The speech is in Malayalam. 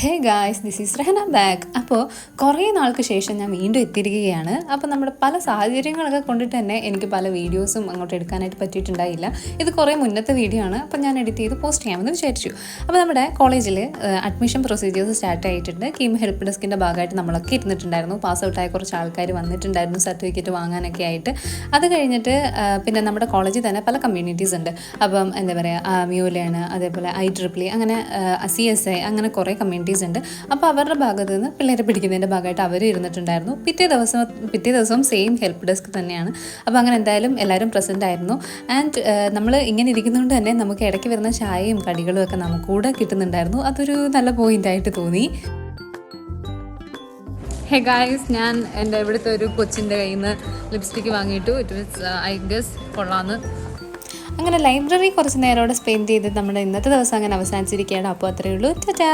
Hey guys, this is Rahana back. അപ്പോൾ കുറേ നാൾക്ക് ശേഷം ഞാൻ വീണ്ടും എത്തിയിരിക്കുകയാണ്. അപ്പോൾ നമ്മുടെ പല സാഹചര്യങ്ങളൊക്കെ കൊണ്ടിട്ട് തന്നെ എനിക്ക് പല വീഡിയോസും അങ്ങോട്ട് എടുക്കാനായിട്ട് പറ്റിയിട്ടുണ്ടായില്ല. ഇത് കുറേ മുന്നത്തെ വീഡിയോ ആണ്. അപ്പോൾ ഞാൻ എഡിറ്റ് ചെയ്ത് പോസ്റ്റ് ചെയ്യാമെന്ന് വിചാരിച്ചു. അപ്പോൾ നമ്മുടെ കോളേജിൽ അഡ്മിഷൻ പ്രൊസീജിയേഴ്സ് സ്റ്റാർട്ട് ആയിട്ടുണ്ട്. കീം ഹെൽപ്പ് ഡെസ്കിൻ്റെ ഭാഗമായിട്ട് നമ്മളൊക്കെ ഇരുന്നിട്ടുണ്ടായിരുന്നു. പാസ് ഔട്ടായ കുറച്ച് ആൾക്കാർ വന്നിട്ടുണ്ടായിരുന്നു സർട്ടിഫിക്കറ്റ് വാങ്ങാനൊക്കെ ആയിട്ട്. അത് കഴിഞ്ഞിട്ട് പിന്നെ നമ്മുടെ കോളേജിൽ തന്നെ പല കമ്മ്യൂണിറ്റീസ് ഉണ്ട്. അപ്പം എന്താ പറയുക, മ്യൂലാണ്, അതേപോലെ IEEE, അങ്ങനെ CSI, അങ്ങനെ കുറേ കമ്മ്യൂണിറ്റീസ് ഉണ്ട്. അപ്പോൾ അവരുടെ ഭാഗത്ത് നിന്ന് പിള്ളേരെ പിടിക്കുന്നതിൻ്റെ ഭാഗമായിട്ട് അവർ ഇരുന്നിട്ടുണ്ടായിരുന്നു. പിറ്റേ ദിവസവും സെയിം ഹെൽപ്പ് ഡെസ്ക് തന്നെയാണ്. അപ്പോൾ അങ്ങനെ എന്തായാലും എല്ലാവരും പ്രസൻ്റ് ആയിരുന്നു. ആൻഡ് നമ്മൾ ഇങ്ങനെ ഇരിക്കുന്നതുകൊണ്ട് തന്നെ നമുക്ക് ഇടയ്ക്ക് വരുന്ന ചായയും കടികളും ഒക്കെ നമുക്കൂടെ കിട്ടുന്നുണ്ടായിരുന്നു. അതൊരു നല്ല പോയിൻ്റായിട്ട് തോന്നി. ഹേ ഗായ്സ്, ഞാൻ എൻ്റെ ഇവിടുത്തെ ഒരു കൊച്ചിൻ്റെ കയ്യിൽ നിന്ന് ലിപ്സ്റ്റിക്ക് വാങ്ങിയിട്ടു. ഇറ്റ് മീൻസ് ഐ ഗസ് കൊള്ളാമെന്ന്. അങ്ങനെ ലൈബ്രറി കുറച്ച് നേരം അവിടെ സ്പെൻഡ് ചെയ്ത് നമ്മുടെ ഇന്നത്തെ ദിവസം അങ്ങനെ അവസാനിച്ചിരിക്കുകയാണ്. അപ്പോൾ അത്രയേ ഉള്ളൂ. ടാറ്റാ.